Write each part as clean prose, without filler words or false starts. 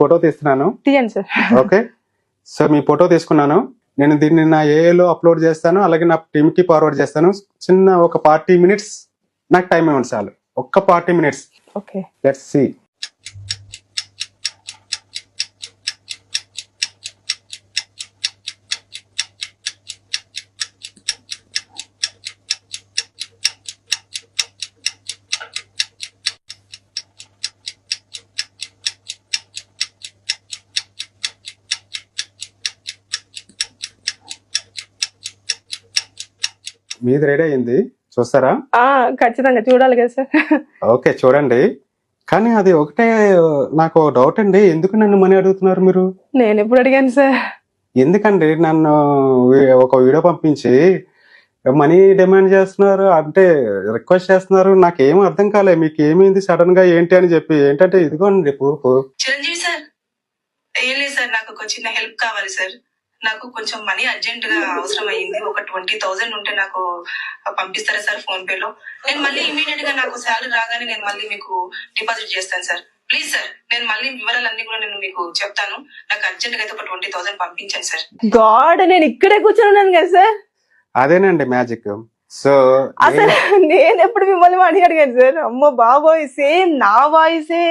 Photo తీస్తున్నాను. తీయండి sir. Okay, so మీ photo తీసుకున్నాను. నేను దీన్ని నా ఏఐలో అప్లోడ్ చేస్తాను, అలాగే నా టీమ్కి ఫార్వర్డ్ చేస్తాను. చిన్న ఒక 40 minutes నాకు టైం ఇవ్వండి చాలు. ఒక్క 40 minutes. Okay, let's see. మీది రెడీ అయింది, చూస్తారా? ఖచ్చితంగా చూడాలి కదా సార్. ఓకే, చూడండి. కానీ అది ఒకటే నాకు డౌట్ అండి, ఎందుకు నన్ను మనీ అడుగుతున్నారు మీరు? నేను ఎప్పుడు అడిగాను సార్? ఎందుకండి నన్ను ఒక వీడియో పంపించి మనీ డిమాండ్ చేస్తున్నారు, అంటే రిక్వెస్ట్ చేస్తున్నారు? నాకేం అర్థం కాలే. మీకు ఏమైంది సడన్ గా ఏంటి అని చెప్పి. ఏంటంటే ఇదిగోండి ప్రూఫ్. చిరంజీవి సార్, ఏం లేదు సార్, నాకు ఒక చిన్న హెల్ప్ కావాలి సార్. నాకు కొంచెం మనీ అర్జెంట్ గా అవసరం అయ్యింది. ఒక 20,000 ఉంటే నాకు పంపిస్తారా సార్ ఫోన్ పే లో? నేను మళ్ళీ ఇమీడియట్ గా నాకు శాలరీ రాగానే నేను మళ్ళీ మీకు డిపాజిట్ చేస్తాను సార్. ప్లీజ్ సార్, నేను మళ్ళీ వివరాలన్నీ కూడా నేను మీకు చెప్తాను. నాకు అర్జెంట్ గా అయితే ఒక 20,000 పంపించండి సార్. గాడ్, నేను ఇక్కడే కూర్చొని కదా సార్. అదేనండి మ్యాజిక్. సో అసలు నేను ఎప్పుడు మిమ్మల్ని అడిగాను సార్? అమ్మో బాబోయ్, సేమ్ నా వాయిసే.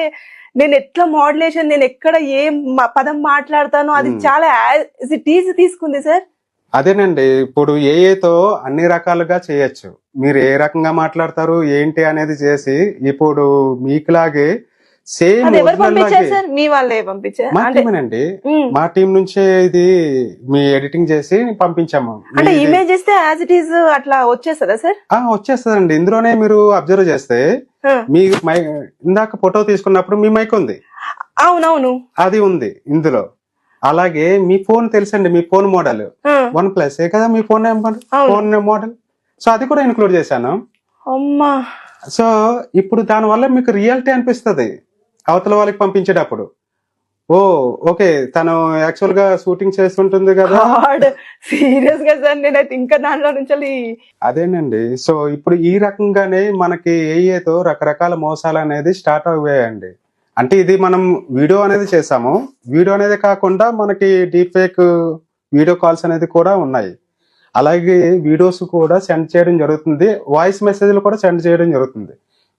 నేను ఎట్లా మోడ్యులేషన్, నేను ఎక్కడ ఏం పదం మాట్లాడతానో అది చాలా యాజ్ ఇట్ ఈజ్ తీసుకుంది సార్. అదేనండి, ఇప్పుడు ఏఏతో అన్ని రకాలుగా చేయొచ్చు. మీరు ఏ రకంగా మాట్లాడతారు ఏంటి అనేది చేసి ఇప్పుడు మీకులాగే సేమ్ అది ఎవరు పంపించారు సార్? మీ వాళ్ళే పంపించారు? మా టీమేనండి, మా టీం నుంచే ఇది మీ ఎడిటింగ్ చేసి పంపించాము. అంటే ఇమేజ్ ఇస్తే యాజ్ ఇట్ ఈజ్ అట్లా వచ్చేస్తుందా సార్? వచ్చేస్తుందండి. ఇందులోనే మీరు అబ్జర్వ్ చేస్తే మీ ఇందాక ఫోటో తీసుకున్నప్పుడు మీ మైక్ ఉంది. అవునవును, అది ఉంది ఇందులో. అలాగే మీ ఫోన్ తెలుసండి, మీ ఫోన్ మోడల్ OnePlus కదా మీ ఫోన్ మోడల్. సో అది కూడా ఇన్క్లూడ్ చేశాను. అమ్మా, సో ఇప్పుడు దాని వల్ల మీకు రియాలిటీ అనిపిస్తుంది అవతల వాళ్ళకి పంపించేటప్పుడు. ఓకే, తను యాక్చువల్ గా షూటింగ్ చేస్తుంటుంది కదా. సీరియస్ గా సార్, నేనైతే ఇంకా దాంట్లో నుంచి అదేనండి. సో ఇప్పుడు ఈ రకంగానే మనకి ఏఏతో రకరకాల మోసాలు అనేది స్టార్ట్ అయ్యాయండి. అంటే ఇది మనం వీడియో అనేది చేసాము. వీడియో అనేది కాకుండా మనకి డీప్ ఫేక్ వీడియో కాల్స్ అనేది కూడా ఉన్నాయి. అలాగే వీడియోస్ కూడా సెండ్ చేయడం జరుగుతుంది. వాయిస్ మెసేజ్లు కూడా సెండ్ చేయడం జరుగుతుంది.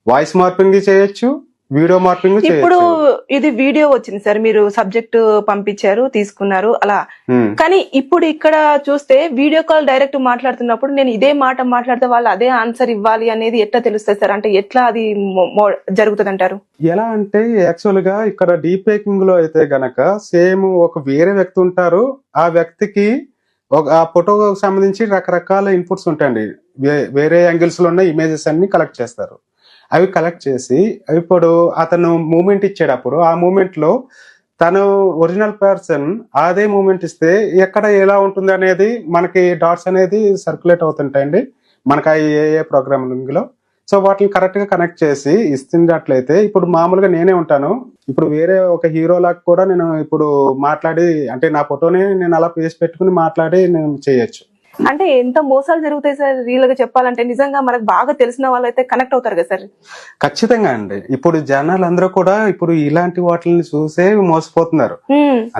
వాయిస్ మార్పింగ్ చేయొచ్చు, వీడియో మార్పింగ్ చేయొచ్చు. ఇప్పుడు ఇది వీడియో వచ్చింది సార్, మీరు సబ్జెక్ట్ పంపించారు, తీసుకున్నారు అలా. కానీ ఇప్పుడు ఇక్కడ చూస్తే వీడియో కాల్ డైరెక్ట్ మాట్లాడుతున్నప్పుడు నేను ఇదే మాట మాట్లాడితే వాళ్ళు అదే ఆన్సర్ ఇవ్వాలి అనేది ఎట్లా తెలుస్తుంది సార్? అంటే ఎట్లా అది జరుగుతుంది అంటారు? ఎలా అంటే యాక్చువల్ గా ఇక్కడ డీప్ ఫేకింగ్ లో అయితే గనక సేమ్ ఒక వేరే వ్యక్తి ఉంటారు. ఆ వ్యక్తికి ఆ ఫోటోకి సంబంధించి రకరకాల ఇన్పుట్స్ ఉంటాయండి. వేరే యాంగిల్స్ లో ఉన్న ఇమేజెస్ అన్ని కలెక్ట్ చేస్తారు. అవి కలెక్ట్ చేసి ఇప్పుడు అతను మూమెంట్ ఇచ్చేటప్పుడు ఆ మూమెంట్ లో తను ఒరిజినల్ పర్సన్ అదే మూమెంట్ ఇస్తే ఎక్కడ ఎలా ఉంటుంది అనేది మనకి డాట్స్ అనేది సర్క్యులేట్ అవుతుంటాయండి మనకి ఏ ప్రోగ్రామింగ్ లో. సో వాటిని కరెక్ట్ గా కనెక్ట్ చేసి ఇస్తున్నట్లయితే ఇప్పుడు మామూలుగా నేనే ఉంటాను. ఇప్పుడు వేరే ఒక హీరో లాగా కూడా నేను ఇప్పుడు మాట్లాడి, అంటే నా ఫోటోని నేను అలా పేసి పెట్టుకుని మాట్లాడి నేను చేయొచ్చు. అంటే ఎంత మోసాలు జరుగుతాయి సార్ రియల్ గా చెప్పాలంటే? నిజంగా మనకు బాగా తెలిసిన వాళ్ళు అయితే కనెక్ట్ అవుతారు కదా సార్? ఖచ్చితంగా అండి. ఇప్పుడు జనాలందరూ కూడా ఇప్పుడు ఇలాంటి వాటిని చూసే మోసపోతున్నారు.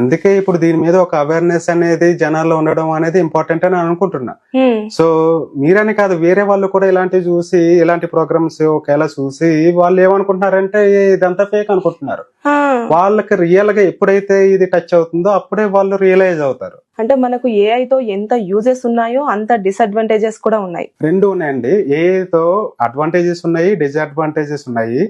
అందుకే ఇప్పుడు దీని మీద ఒక అవేర్నెస్ అనేది జనాల్లో ఉండడం అనేది ఇంపార్టెంట్ అని అనుకుంటున్నా. సో మీరని కాదు, వేరే వాళ్ళు కూడా ఇలాంటివి చూసి ఇలాంటి ప్రోగ్రామ్స్ ఒకవేళ చూసి వాళ్ళు ఏమనుకుంటున్నారంటే ఇదంతా ఫేక్ అనుకుంటున్నారు. వాళ్ళకి రియల్ గా ఎప్పుడైతే ఇది టచ్ అవుతుందో అప్పుడే వాళ్ళు రియలైజ్ అవుతారు. అంటే మనకు ఏఐతో ఎంత యూజెస్ ఉన్నాయో అంత డిసడ్వాంటేజెస్ కూడా ఉన్నాయి. రెండు ఉన్నాయండి. ఏఐతో అడ్వాంటేజెస్ ఉన్నాయి, డిసడ్వాంటేజెస్ ఉన్నాయి.